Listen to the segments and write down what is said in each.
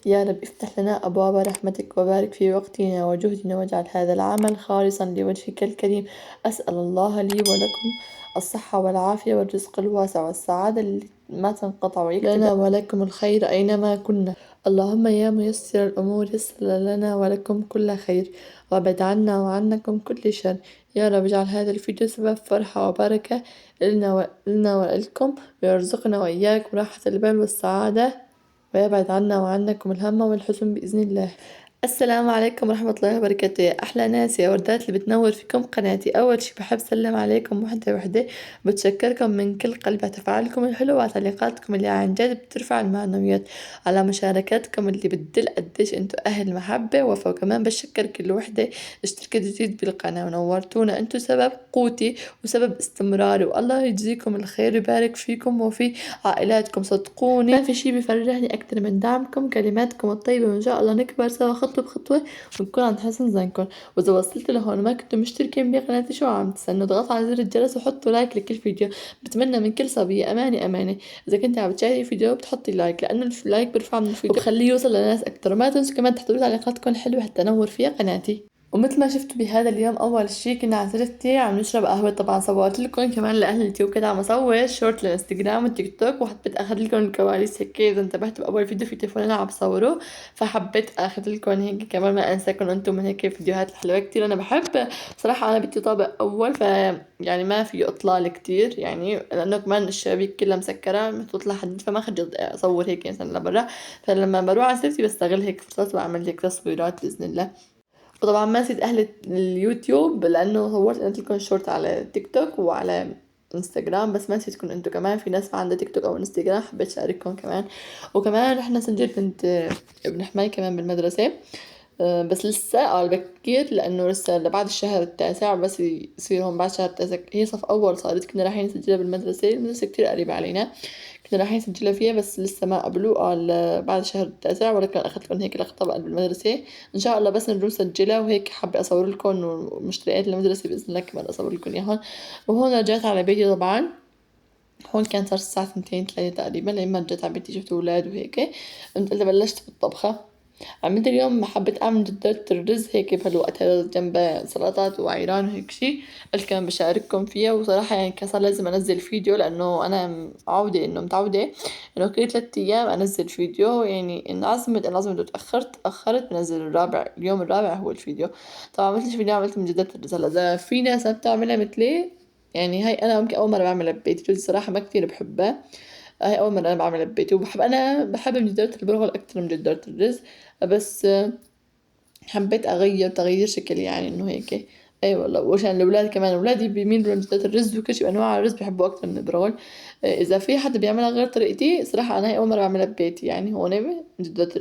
يا رب افتح لنا أبواب رحمتك وبارك في وقتنا وجهدنا واجعل هذا العمل خالصا لوجهك الكريم. أسأل الله لي ولكم الصحة والعافية والرزق الواسع والسعادة اللي ما تنقطع ويكتب لنا ولكم الخير أينما كنا. اللهم يا ميسر الأمور يسر لنا ولكم كل خير وابعد عنا وعنكم كل شر. يا رب اجعل هذا الفيديو سبب فرحة وبركة لنا ولكم ويرزقنا وإياكم راحة البال والسعادة ويبعد عنا وعنكم الهم والحزن بإذن الله. السلام عليكم ورحمة الله وبركاته يا أحلى ناس يا وردات اللي بتنور فيكم قناتي. أول شي بحب سلم عليكم وحدة وحدة، بتشكركم من كل قلب على تفاعلكم الحلو وتعليقاتكم اللي عن جد بترفع المعنويات، على مشاركاتكم اللي بتدل قديش انتو أهل محبة ووفا. وكمان بشكر كل وحدة اشتركت جديد بالقناة ونورتونا، انتو سبب قوتي وسبب استمراري، والله يجزيكم الخير ويبارك فيكم وفي عائلاتكم. صدقوني ما في شي بيفرحني أكتر من دعمكم، كلماتكم الطيبة، وإن شاء الله نكبر سوا خطوة بخطوة ونكون عند حسن ظنكم. وإذا وصلتوا لهون وما كنتوا مشتركين بقناتي شو عم تستنوا؟ اضغطوا على زر الجرس وحطوا لايك لكل فيديو. بتمنى من كل صبية أمانة إذا كنت عم تشاهدي فيديو بتحطي لايك، لأنه اللايك بيرفع من الفيديو وبخليه يوصل لناس أكتر. وما تنسوا كمان تحطوا لي تعليقاتكم الحلوة حتى أنور فيها قناتي. ومثل ما شفتوا بهذا اليوم أول شي كنا على سرتي عم نشرب قهوة. طبعا صورت لكم كمان لأهل اليوتيوب، كده عم أصور شورت للإنستغرام والتيك توك، وحبيت أخذ لكم الكواليس هيك إذا انتبهتوا بأول فيديو في تليفوني أنا عم بصوره، فحبيت أخذ لكم هيك كمان ما أنساكم أنتم من هيك فيديوهات الحلوة كتير. أنا بحب صراحة، أنا بيتي طابق أول يعني ما في إطلال كتير، يعني لأنه كمان الشبابيك كلها مسكرة بتطلع حديد، فما خرجت أصور هيك مثلا لبرا. فلما بروح على سرتي بستغل هيك فرصات وأعمل هيك تصويرات بإذن الله. وطبعا ما نسيت اهل اليوتيوب لانه صورت قلت لكم شورت على تيك توك وعلى انستغرام، بس ما نسيتكم انتم كمان، في ناس ما عندها تيك توك او انستغرام حبيت اشارككم كمان. وكمان رحنا سجل بنت ابن حماي كمان بالمدرسة، بس لسه بكير لانه لسه لبعد الشهر التاسع، بس يصير هون بعد الشهر التاسع. هي صف اول صارت، كنا رايحين نسجلها بالمدرسة، المدرسة كتير قريبة علينا، كنا رايحين نسجلها فيها بس لسه ما قبلوا، قال بعد الشهر التاسع، ولكن اخذت لهم هيك لقطة بقى بالمدرسة ان شاء الله بس نروح نسجلها. وهيك حابة اصور لكم ومشتريات المدرسة باذن الله كمان اصور لكم اياهم. وهون رجعت على بيتي طبعا، هون كان صار الساعة 2-3 تقريبا لما رجعت على بيتي شفت أولاد وهيك. قمت قلت بلشت بالطبخة. عملت اليوم حبيت أعمل جدرة الرز هيك بهالوقت هذا جنب سلطات وعيران وهيك شي، قلت كمان بشارككم فيها. وصراحة يعني كان صار لازم أنزل فيديو لأنه أنا متعودة إنه كل 3 أيام أنزل فيديو، يعني إن عزمت تأخرت بنزل اليوم الرابع هو الفيديو. طبعا عملت فيديو عملت من جدرة الرز. هلا إذا في ناس ما بتعملها مثلي، يعني هاي انا ممكن اول مره بعملها ببيتي، جوزي صراحه ما كتير بحبها، هاي اول مره انا بعملها ببيتي. انا بحب مجدرة البرغل اكتر من مجدرة الرز، بس حبيت اغير تغيير شكل، يعني انه هيك. اي والله، وعشان الاولاد كمان، اولادي بيميلوا لمجدرة الرز وكل شيء انواع الرز بيحبوا اكتر من البرغل. اذا في حدا بيعملها غير طريقتي صراحه انا هاي اول مره بعملها ببيتي، يعني هون مجدرة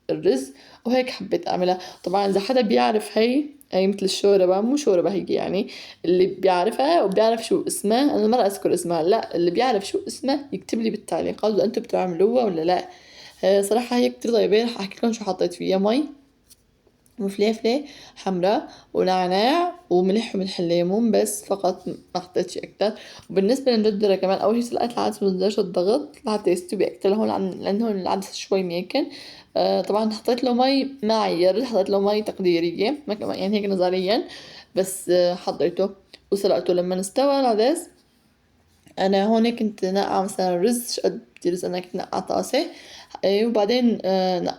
الرز، وهيك حبيت اعملها. طبعا اذا حدا بيعرف هي مثل الشوربة، مو شوربة هي، يعني اللي بيعرفها وبيعرف شو اسمها، انا ما راح اذكر اسمها، لا اللي بيعرف شو اسمها يكتب لي بالتعليقات اذا انتم بتعملوها ولا لا. صراحة هي كتير طيبة. رح احكي لكم شو حطيت فيها: مي وفليفلة حمراء ونعناع وملح الليمون بس فقط، ما حطيت شي اكتر. وبالنسبة للجدرة كمان اول شي سلقت العدس من درجة الضغط لحتى يستوي اكتر هون، لان هون العدس شوي ميكن. طبعا حطيت له مي، ما عيرت، حطيت له مي تقديرية يعني هيك نظريا، بس حطيته وسلقته. لما استوى العدس انا هون كنت نقع مثلا رز، شقد بدي رز انا كنت نقع طاسة. وبعدين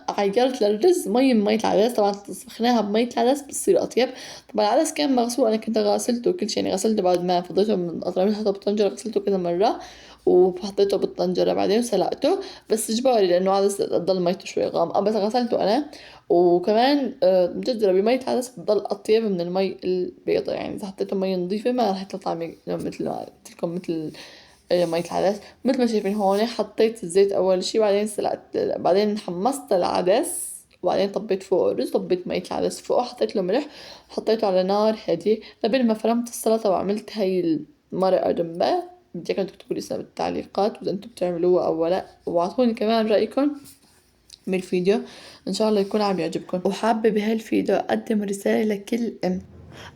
عيرت للرز مي من مية العدس، طبعا سخناها بمية العدس بتصير أطيب. طبعا العدس كان مغسول، أنا كنت غاسلته كل شيء، يعني غسلته بعد ما فضيته من الأطراف حطيته بالطنجرة، غسلته كذا مرة وحطيته بالطنجرة بعدين وسلقته، بس إجباري لأنه عدس تضل ميته شوي غامقة، بس غسلته أنا. وكمان مجدرة بمية العدس بتضل أطيب من المي البيضة، يعني إذا حطيته مي نظيفة ما رح يطلع طعمه مثل ما قلت لكم مثل مية العدس. مثل ما شايفين هون حطيت الزيت اول شي، بعدين سلقت، بعدين حمصت العدس، وبعدين طبيت فوقه الرز، طبيت مية العدس فوقه، حطيت له ملح، حطيته على نار هادية لبين ما فرمت السلطة وعملت هاي المرقة جنبها. بدي اياكم تكتبوا لي اسمها بالتعليقات واذا انتم بتعملوها او لا، واعطوني كمان رأيكم بالفيديو، ان شاء الله يكون عم يعجبكم. وحابة بهالفيديو اقدم رسالة لكل ام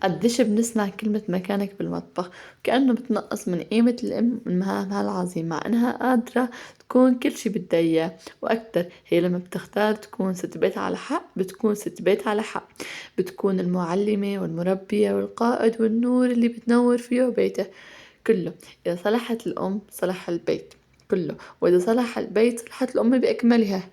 قديش بنسمع كلمة مكانك بالمطبخ كأنه بتنقص من قيمة الأم من مهامها العظيمة، مع إنها قادرة تكون كل شي بدها إياه وأكتر. هي لما بتختار تكون ست بيت على حق بتكون ست بيت على حق، بتكون المعلمة والمربية والقائد والنور اللي بتنور فيه بيته كله. إذا صلحت الأم صلح البيت كله، وإذا صلح البيت صلحت الأم بأكملها.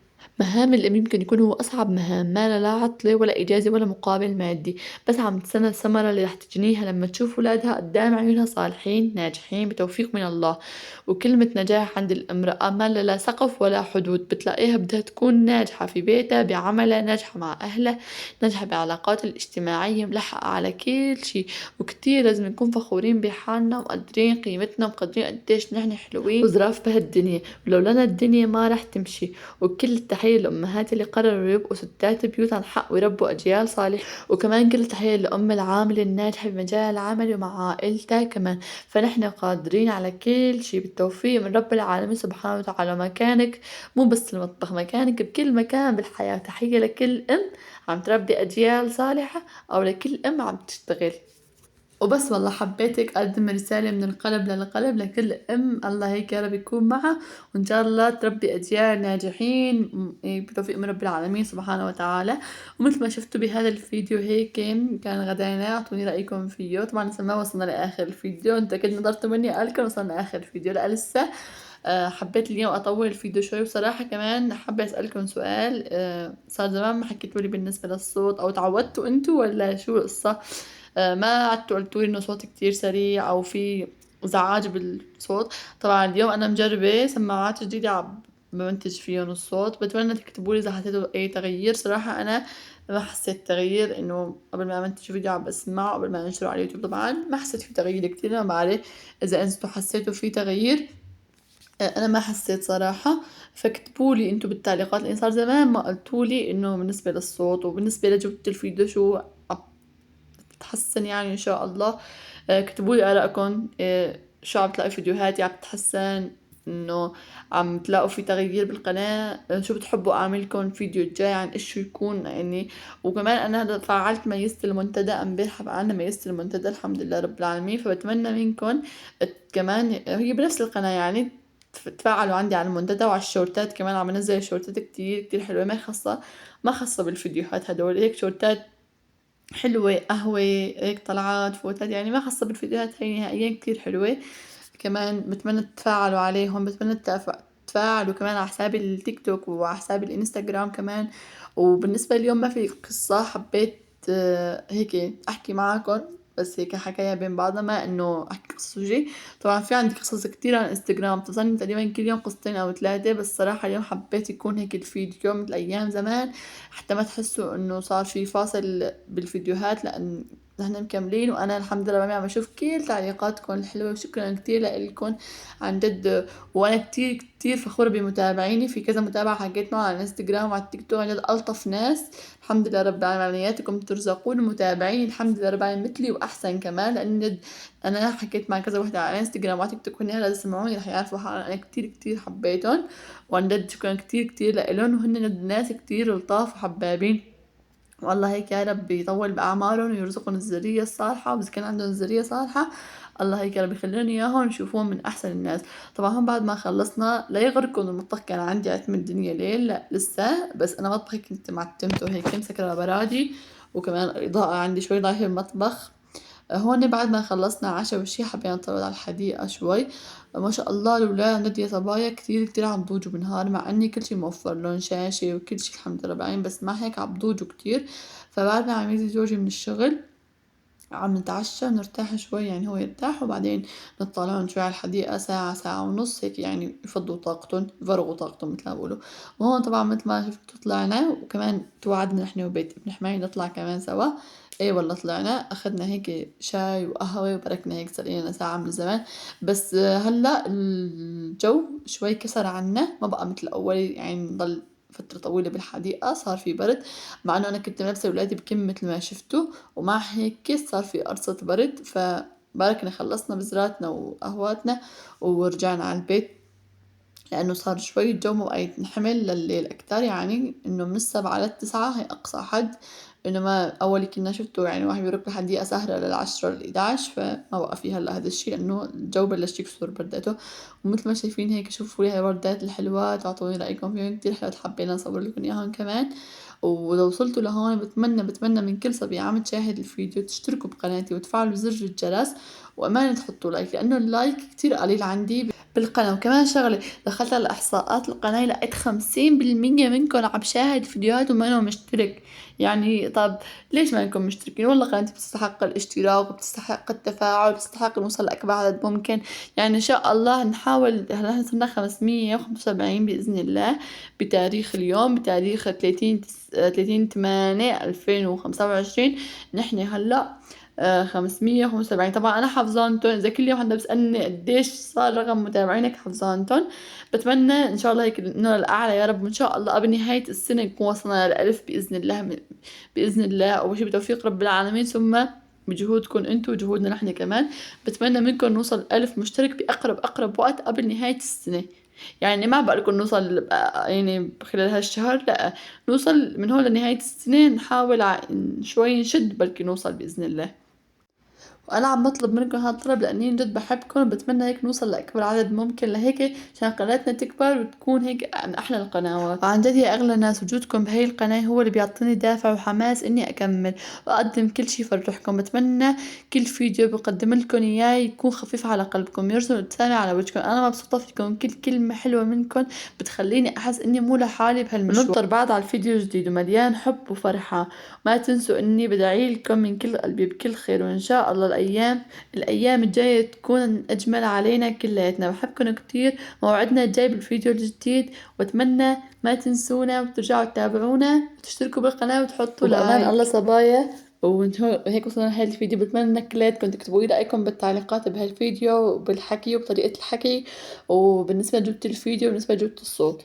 مهام الأم يمكن يكون هو أصعب مهام، ما لا عطلة ولا إجازة ولا مقابل مادي، بس عم تستنى الثمرة اللي رح تجنيها لما تشوف ولادها قدام عيونها صالحين ناجحين بتوفيق من الله. وكلمة نجاح عند الامرأة ما لا سقف ولا حدود، بتلاقيها بدها تكون ناجحة في بيتها بعملها، ناجحة مع أهلها، ناجحة بعلاقاتها الاجتماعية، ملحقة على كل شي. وكتير لازم نكون فخورين بحالنا ومقدرين قيمتنا ومقدرين قديش نحن حلوين وظراف بهالدنيا، ولولانا الدنيا ما رح تمشي. وكل التحية للأمهات اللي قرروا يبقوا ستات بيوت عن حق ويربوا أجيال صالحة، وكمان كل التحية للأم العاملة الناجحة بمجال العمل ومع عائلتها كمان. فنحن قادرين على كل شي بالتوفيق من رب العالمين سبحانه وتعالى. مكانك مو بس المطبخ، مكانك بكل مكان بالحياة. تحية لكل أم عم تربي أجيال صالحة أو لكل أم عم تشتغل. وبس والله حبيتك أقدم رسالة من القلب للقلب لكل أم، الله هيك يا رب يكون معها، وإن شاء الله تربي أجيال ناجحين بتوفيق من رب العالمين سبحانه وتعالى. ومثل ما شفتوا بهذا الفيديو هيك كان غدانا، أعطوني رأيكم فيه. طبعا لسه ما وصلنا لآخر الفيديو، انتوا أكيد نظرتوا مني قالكم وصلنا آخر الفيديو، لا لسه. حبيت اليوم أطول الفيديو شوي بصراحة. كمان حابة أسألكم سؤال، صار زمان ما حكيتولي بالنسبة للصوت، أو تعودتوا أنتوا ولا شو القصة؟ ما عدتوا قلتولي إنه صوتي كتير سريع أو في إزعاج بالصوت. طبعا اليوم أنا مجربة سماعات جديدة عم بمنتج فيهم الصوت، بتمنى تكتبولي إذا حسيتوا أي تغيير. صراحة أنا ما حسيت تغيير، إنه قبل ما أمنتج فيديو عم بسمعه قبل ما أنشره على اليوتيوب طبعا ما حسيت في تغيير كتير. ما بعرف إذا أنتوا حسيتوا في تغيير. انا ما حسيت صراحة. فاكتبولي انتو بالتعليقات، لان صار زمان ما قلتولي انه بالنسبة للصوت وبالنسبة لجودة الفيديو شو عم تتحسن يعني ان شاء الله. اكتبولي ارائكم، شو عم تلاقي فيديوهاتي عم تتحسن، انه عم تلاقوا في تغيير بالقناة، شو بتحبوا اعملكم فيديو الجاي عن ايش يكون يعني. وكمان انا فعلت ميزة المنتدى امبارح، فعلنا ميزة المنتدى الحمد لله رب العالمين. فبتمنى منكم كمان هي بنفس القناة يعني تفاعلوا عندي على المنتدى وعلى الشورتات كمان. عم نزل شورتات كتير كتير حلوة، ما خاصة بالفيديوهات هدول، هيك شورتات حلوة قهوة هيك طلعات فوتات يعني، ما خاصة بالفيديوهات هي نهائيا، كتير حلوة. كمان بتمنى تتفاعلوا عليهم، بتمنى تفاعلوا كمان على حسابي التيك توك وعلى حسابي الانستغرام كمان. وبالنسبة اليوم ما في قصة، حبيت هيك احكي معاكم بس هيك حكاية بين بعضنا، ما انه احكي قصص وشي. طبعا في عندي قصص كتير على الانستغرام، بتوصلني تقريبا كل يوم قصتين او ثلاثة، بس صراحة اليوم حبيت يكون هيك الفيديو مثل ايام زمان، حتى ما تحسوا انه صار في فاصل بالفيديوهات، لان نحن مكملين. وانا الحمد لله عم بشوف كل تعليقاتكم الحلوة، وشكرا كتير لكم عن جد. وانا كتير كتير فخورة بمتابعيني، في كذا متابعة حكيت معه على الانستغرام وعلى التيك توك، عن جد الطف ناس الحمد لله رب العالمين. علياتكم ترزقون متابعين الحمد لله رب العالمين مثلي واحسن كمان، لان جد انا حكيت مع كذا وحده على انستغرام وعلى تيك توك، هن هلا سمعوني رح يعرفوا انا كتير كتير حبيتهم. وعن جد شكرا كتير كتير لإلهم، وهن ناس كتير لطاف وحبابين. والله هيك يا رب يطول بأعمارهم ويرزقهم الذرية الصالحة، وإذا كان عندهم ذرية صالحة الله هيك يا رب يخليهم إياهم يشوفوهم من أحسن الناس. طبعا هم بعد ما خلصنا لا يغركم المطبخ كان عندي عتم الدنيا ليل، لا لسه، بس أنا مطبخي كنت معتمته هيك مسكرة برادي، وكمان الإضاءة عندي شوي ضايعة في المطبخ. هون بعد ما خلصنا عشا وشي حبينا نطلع على الحديقة شوي. ما شاء الله الولاد عن جد يا صبايا كتير كتير عم بضوجوا بالنهار، مع اني كل شي موفر لهم شاشة وكل شي الحمد لله بعين، بس مع هيك عم بضوجوا كتير. فبعد ما عم يجي زوجي من الشغل عم نتعشى ونرتاح شوي، يعني هو يرتاح وبعدين نطلعون شوي على الحديقة ساعة ساعة ونص هيك، يعني يفضوا طاقتهم يفرغوا طاقتهم مثل ما بقولوا. وهون طبعا مثل ما شفتوا طلعنا، وكمان توعدنا نحن وبيت ابن حماي نطلع كمان سوا. اي والله طلعنا اخذنا هيك شاي وقهوة وبركنا هيك صار لنا ساعة من الزمان. بس هلا الجو شوي كسر عنا، ما بقى مثل اول يعني نضل فترة طويلة بالحديقة، صار في برد. مع انه انا كنت لابسة ولادي بكم مثل ما شفتوا، ومع هيك صار في قرصة برد. فباركنا خلصنا بزراتنا وقهواتنا ورجعنا على البيت. لأنه صار شوي الجو مبقى ينحمل لليل أكتر، يعني إنه من 7 ل9 هي أقصى حد. بينما أول كنا شفتوا يعني واحد بيروح لحد دقيقة سهرة لل10 ل11، فما بقى في هلا هذا الشي لأنه الجو بلش يكسر برداته. ومثل ما شايفين هيك شوفوا لي هاي الوردات الحلوات واعطوني رأيكم فيهم، كتير حلوات حبينا نصور لكم إياهم كمان. ولو وصلتوا لهون بتمنى من كل صبية عم تشاهد الفيديو تشتركوا بقناتي وتفعلوا زر الجرس، وأمانة تحطوا لايك لأنه اللايك كتير قليل عندي بالقناة. وكمان شغلة، دخلت على إحصاءات القناة لقيت 50% منكم عم شاهد فيديوهات وما مشترك. يعني طب ليش ما نكون مشتركين؟ والله قناتي بتستحق الاشتراك وبتستحق التفاعل، بتستحق نوصل لأكبر عدد ممكن. يعني إن شاء الله نحاول. هلا نحن صرنا 575 بإذن الله بتاريخ اليوم، بتاريخ 30/8/2025. نحن هلا 575. طبعا أنا حافظانتن، إذا كل يوم حدا بيسألني قديش صار رقم متابعينك حافظانتن. بتمنى إن شاء الله هيك إنه الأعلى يا رب، وإن شاء الله قبل نهاية السنة نكون وصلنا ل1000 بإذن الله. بإذن الله أول شي بتوفيق رب العالمين، ثم بجهودكم انتو وجهودنا نحن كمان. بتمنى منكم نوصل 1000 مشترك بأقرب وقت قبل نهاية السنة. يعني ما بقولكم نوصل يعني خلال هالشهر، لا، نوصل من هون لنهاية السنة. نحاول شوي نشد بلكي نوصل بإذن الله. وانا عم بطلب منكم هذا الطلب لاني جد بحبكم، وبتمنى هيك نوصل لاكبر عدد ممكن لهيك عشان قناتنا تكبر وتكون هيك من احلى القنوات. وعن جد يا اغلى ناس، وجودكم بهي القناة هو اللي بيعطيني دافع وحماس اني اكمل واقدم كل شي يفرحكم. بتمنى كل فيديو بقدم لكم اياه يكون خفيف على قلبكم، يرسل ابتسامة على وجهكم. انا مبسوطة فيكم، كل كلمة حلوة منكم بتخليني احس اني مو لحالي بهالمشوار. وننطر بعض على الفيديو جديد ومليان حب وفرحة. ما تنسوا اني بدعي لكم من كل قلبي بكل خير، وان شاء الله الأيام الجاية تكون أجمل علينا كلياتنا. بحبكم كتير. موعدنا الجاي بالفيديو الجديد، وأتمنى ما تنسونا وترجعوا تتابعونا وتشتركوا بالقناة وتحطوا بأمان الله صبايا. وهيك وصلنا لهذا الفيديو. بتمنى كلياتكم تكتبوا لي رأيكم بالتعليقات بهالفيديو وبالحكي وبطريقة الحكي، وبالنسبة لجودة الفيديو وبالنسبة لجودة الصوت.